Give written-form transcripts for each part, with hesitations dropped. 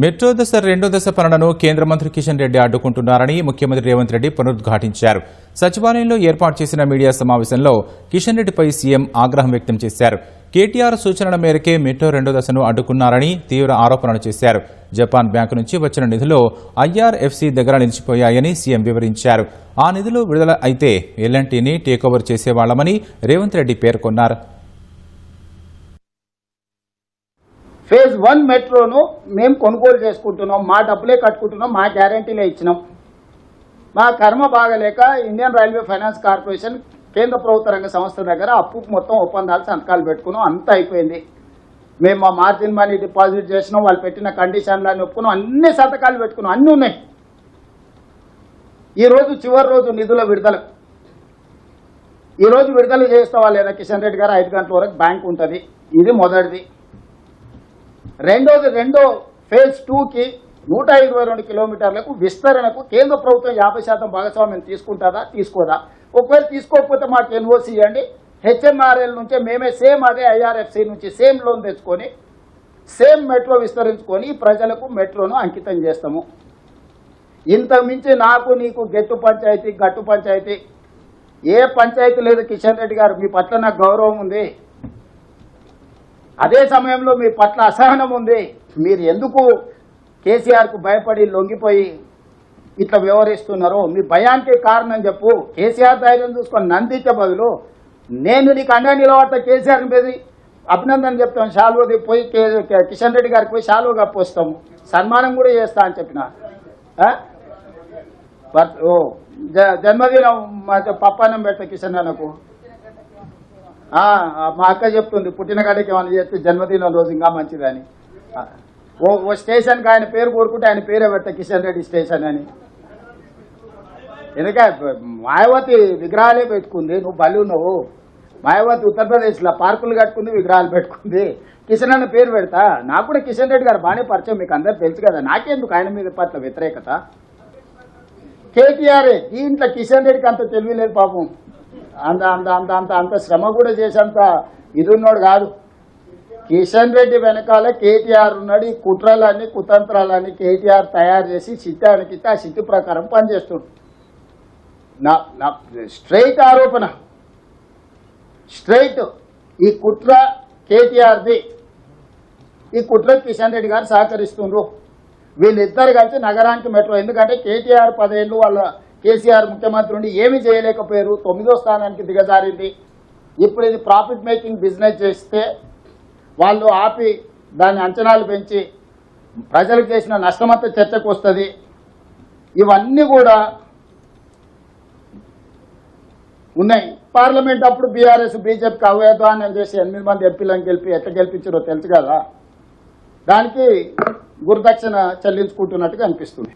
Metro దశ రెండో దశ పనులను కేంద్ర మంత్రి కిషన్ రెడ్డి అడ్డుకుంటున్నారని ముఖ్యమంత్రి రేవంత్ రెడ్డి పునరుద్ఘాటించారు. సచివాలయంలో ఏర్పాటు చేసిన మీడియా సమావేశంలో కిషన్ రెడ్డిపై సీఎం ఆగ్రహం వ్యక్తం చేశారు. కేటీఆర్ సూచనల మేరకే మెట్రో రెండో దశను అడ్డుకున్నారని తీవ్ర ఆరోపణలు చేశారు. జపాన్ బ్యాంకు నుంచి వచ్చిన నిధులు ఐఆర్ఎఫ్సీ దగ్గర నిలిచిపోయాయని సీఎం వివరించారు. ఆ నిధులు విడుదల అయితే ఎల్ఎన్టీని టేకోవర్ చేసేవాళ్లమని రేవంత్ రెడ్డి పేర్కొన్నారు. ఫేజ్ 1 మెట్రోను మేము కొనుగోలు చేసుకుంటున్నాం, మా డబ్బులే కట్టుకుంటున్నాం, మా గ్యారంటీలే ఇచ్చినాం. మా కర్మ బాగలేక ఇండియన్ రైల్వే ఫైనాన్స్ కార్పొరేషన్ కేంద్ర ప్రభుత్వ రంగ సంస్థ దగ్గర అప్పుకు మొత్తం ఒప్పందాలు సంతకాలు పెట్టుకున్నాం. అంతా అయిపోయింది. మేము మా మార్జిన్ మనీ డిపాజిట్ చేసినాం, వాళ్ళు పెట్టిన కండిషన్లన్నీ ఒప్పుకున్నాం, అన్ని సంతకాలు పెట్టుకున్నాం, అన్నీ ఉన్నాయి. ఈరోజు చివరి రోజు నిధుల విడుదల. ఈరోజు విడుదల చేస్తావా లేదా కిషన్ రెడ్డి గారు? 5 గంటల వరకు బ్యాంక్ ఉంటుంది. ఇది మొదటిది. రెండో ఫేజ్ 2కి 122 కిలోమీటర్లకు విస్తరణకు కేంద్ర ప్రభుత్వం 50% భాగస్వామ్యం తీసుకుంటుందా తీసుకోదా? ఒకవేళ తీసుకోకపోతే మాకు ఎన్ఓసి ఇవ్వండి. హెచ్ఎంఆర్ఎల్ నుంచే మేమే సేమ్ అదే ఐఆర్ఎఫ్సి నుంచి సేమ్ లోన్ తెచ్చుకొని సేమ్ మెట్రో విస్తరించుకొని ప్రజలకు మెట్రోను అంకితం చేస్తాము. ఇంతకు మించి నాకు నీకు గట్టు పంచాయతీ ఏ పంచాయతీ లేదు కిషన్ రెడ్డి గారు. మీ పట్ల నాకు గౌరవం ఉంది, అదే సమయంలో మీ పట్ల అసహనం ఉంది. మీరు ఎందుకు కేసీఆర్కు భయపడి లొంగిపోయి ఇట్లా వ్యవహరిస్తున్నారో మీ భయానికి కారణం చెప్పు. కేసీఆర్ ధైర్యం చూసుకొని నందించే బదులు నేను నీకు అండా నిలబడతా కేసీఆర్ని మీద అభినందన చెప్తాను. షాలువది పోయి కిషన్ రెడ్డి గారికి పోయి షాలువ కప్పొస్తాము, సన్మానం కూడా చేస్తా అని చెప్పిన. జన్మదినం పప్పాన్నం పెడతా కిషన్ అన్నకు. మా అక్క చెప్తుంది పుట్టిన కాడికి ఏమైనా చేస్తే జన్మదినం రోజు ఇంకా మంచిదని. ఓ స్టేషన్కి ఆయన పేరు కోరుకుంటే ఆయన పేరే పెడతా కిషన్ రెడ్డి స్టేషన్ అని. ఎందుకంటే మాయావతి విగ్రహాలే పెట్టుకుంది, నువ్వు బలి ఉన్నావు. మాయావతి ఉత్తరప్రదేశ్లో పార్కులు కట్టుకుంది, విగ్రహాలు పెట్టుకుంది. కిషన్ అన్న పేరు పెడతా. నాకు కూడా కిషన్ రెడ్డి గారు బాగానే పరిచయం, మీకు అందరు తెలుసు కదా. నాకెందుకు ఆయన మీద పట్ల వ్యతిరేకత? కేటీఆర్ దీంట్లో కిషన్ రెడ్డికి అంత తెలివి లేదు పాపం. అంత శ్రమ కూడా చేసేంత ఇది ఉన్నాడు కాదు. కిషన్ రెడ్డి వెనకాల కేటీఆర్ ఉన్నాడు. ఈ కుట్రలన్నీ కుతంత్రాలన్నీ కేటీఆర్ తయారు చేసి చిత్తానికి ఆ చిట్టు ప్రకారం పనిచేస్తుండు. నా స్ట్రైట్ ఆరోపణ, స్ట్రైట్ ఈ కుట్ర కేటీఆర్ది. ఈ కుట్ర కిషన్ రెడ్డి గారు సహకరిస్తుండ్రు. వీళ్ళిద్దరు కలిసి నగరానికి మెట్రో. ఎందుకంటే కేటీఆర్ 10 ఏళ్ళు వాళ్ళ కేసీఆర్ ముఖ్యమంత్రి ఉండి ఏమీ చేయలేకపోయారు. 9వ స్థానానికి దిగజారింది. ఇప్పుడు ఇది ప్రాఫిట్ మేకింగ్ బిజినెస్ చేస్తే వాళ్ళు ఆపి దాని అంచనాలు పెంచి ప్రజలకు చేసిన నష్టమంతా చర్చకు వస్తుంది. ఇవన్నీ కూడా ఉన్నాయి. పార్లమెంట్ అప్పుడు బీఆర్ఎస్ బీజేపీకి అవ్యదానం చేసి 8 మంది ఎంపీలను గెలిపి ఎట్లా గెలిపించారో తెలుసు కదా. దానికి గురుదక్షిణ చెల్లించుకుంటున్నట్టుగా అనిపిస్తుంది.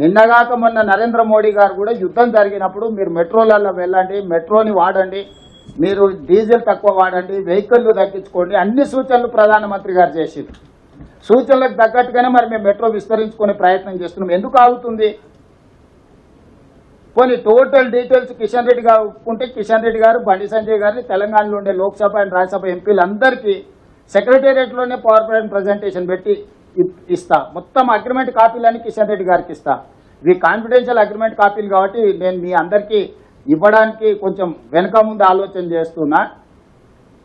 నిన్నగాక మొన్న నరేంద్ర మోడీ గారు కూడా యుద్ధం జరిగినప్పుడు మీరు మెట్రోలలో వెళ్ళండి, మెట్రోని వాడండి, మీరు డీజిల్ తక్కువ వాడండి, వెహికల్లు తగ్గించుకోండి, అన్ని సూచనలు ప్రధానమంత్రి గారు చేసింది. సూచనలకు తగ్గట్టుగానే మరి మేము మెట్రో విస్తరించుకునే ప్రయత్నం చేస్తున్నాం. ఎందుకు ఆగుతుంది? కొన్ని టోటల్ డీటెయిల్స్ కిషన్ రెడ్డి గారు ఒప్పుకుంటే కిషన్ రెడ్డి గారు బండి సంజయ్ గారిని తెలంగాణలో ఉండే లోక్సభ అండ్ రాజ్యసభ ఎంపీలందరికీ సెక్రటేరియట్లోనే పవర్ పాయింట్ ప్రజెంటేషన్ పెట్టి ఇస్తా. మొత్తం అగ్రిమెంట్ కాపీలన్నీ కిషన్ రెడ్డి గారికి ఇస్తా. ఇవి కాన్ఫిడెన్షియల్ అగ్రిమెంట్ కాపీలు కాబట్టి నేను మీ అందరికీ ఇవ్వడానికి కొంచెం వెనక ముందు ఆలోచన చేస్తున్నా.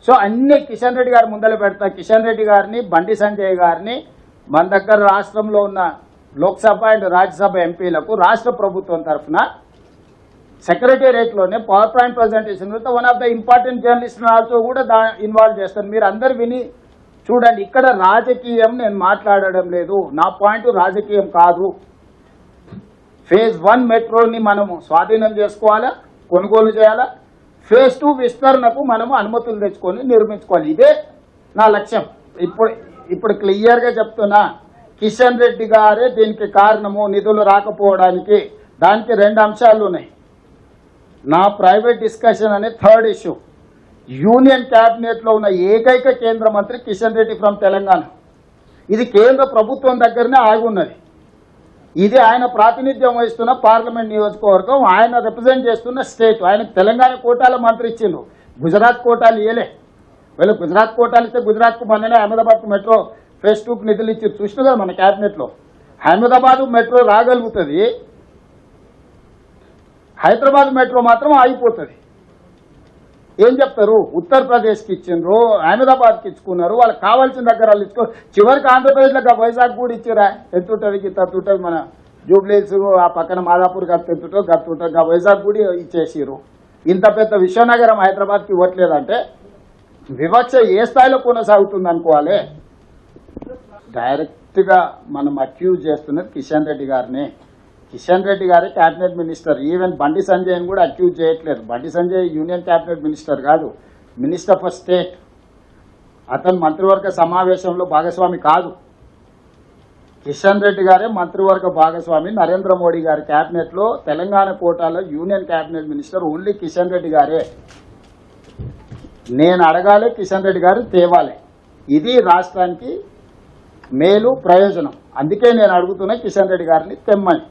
సో అన్ని కిషన్ రెడ్డి గారి ముందర పెడతా. కిషన్ రెడ్డి గారిని, బండి సంజయ్ గారిని మన దగ్గర రాష్ట్రంలో ఉన్న లోక్సభ అండ్ రాజ్యసభ ఎంపీలకు రాష్ట్ర ప్రభుత్వం తరఫున సెక్రటేరియట్లోనే power point presentation one of the important journalist also కూడా ఇన్వాల్వ్ చేస్తాను. మీరు అందరు విని చూడండి. ఇక్కడ రాజకీయం నేను మాట్లాడడం లేదు. నా పాయింట్ రాజకీయం కాదు. ఫేజ్ 1 మెట్రోని మనము స్వాధీనం చేసుకోవాలా, కొనుగోలు చేయాలా. ఫేజ్ 2 విస్తరణకు మనము అనుమతులు తెచ్చుకొని నిర్మించుకోవాలి. ఇదే నా లక్ష్యం. ఇప్పుడు క్లియర్గా చెప్తున్నా, కిషన్ రెడ్డి గారే దీనికి కారణము. నిధులు రాకపోవడానికి దానికి 2 అంశాలు ఉన్నాయి. నా ప్రైవేట్ డిస్కషన్ అనే 3rd ఇష్యూ. యూనియన్ క్యాబినెట్లో ఉన్న ఏకైక కేంద్ర మంత్రి కిషన్ రెడ్డి ఫ్రమ్ తెలంగాణ. ఇది కేంద్ర ప్రభుత్వం దగ్గరనే ఆగి ఉన్నది. ఇది ఆయన ప్రాతినిధ్యం వహిస్తున్న పార్లమెంట్ నియోజకవర్గం, ఆయన రిప్రజెంట్ చేస్తున్న స్టేట్. ఆయన తెలంగాణ కోటాల మంత్రి ఇచ్చిండు, గుజరాత్ కోటాలు ఇవ్వలే. వీళ్ళు గుజరాత్ కోటాలు ఇస్తే గుజరాత్కు మొన్ననే అహ్మదాబాద్కు మెట్రో ఫేజ్ 2కి నిధులు ఇచ్చి చూసిన కదా మన క్యాబినెట్లో. అహ్మదాబాద్ మెట్రో రాగలుగుతుంది, హైదరాబాద్ మెట్రో మాత్రం ఆగిపోతుంది. ఏం చెప్తారు? ఉత్తరప్రదేశ్కి ఇచ్చిండ్రు, అహ్మదాబాద్కి ఇచ్చుకున్నారు, వాళ్ళకి కావాల్సిన దగ్గర వాళ్ళు ఇచ్చుకో. చివరికి ఆంధ్రప్రదేశ్లో వైజాగ్ కూడా ఇచ్చిరా. ఎంత ఉంటుంది? ఇంత ఉంటుంది. మన జూబ్లీస్ ఆ పక్కన మాదాపూర్ గత ఎంతుంటో గత ఉంటుంది. వైజాగ్ కూడా ఇచ్చేసిరు. ఇంత పెద్ద విశ్వనగరం హైదరాబాద్కి ఇవ్వట్లేదంటే వివక్ష ఏ స్థాయిలో కొనసాగుతుంది అనుకోవాలి. డైరెక్ట్గా మనం అక్యూజ్ చేస్తున్నది కిషన్ రెడ్డి గారిని. కిషన్ రెడ్డి గారే క్యాబినెట్ మినిస్టర్. ఈవెన్ బండి సంజయ్ని కూడా అక్యూజ్ చేయట్లేదు. Bandi Sanjay union cabinet minister కాదు, మినిస్టర్ ఫర్ స్టేట్. అతను మంత్రివర్గ సమావేశంలో భాగస్వామి కాదు. కిషన్ రెడ్డి గారే మంత్రివర్గ భాగస్వామి. నరేంద్ర మోడీ గారి క్యాబినెట్లో తెలంగాణ కోటాలో union cabinet minister only Kishan Reddy గారే. నేను అడగాలి, కిషన్ రెడ్డి గారు తేవాలి. ఇది రాష్ట్రానికి మేలు ప్రయోజనం. అందుకే నేను అడుగుతున్నా కిషన్ రెడ్డి గారిని తెమ్మని.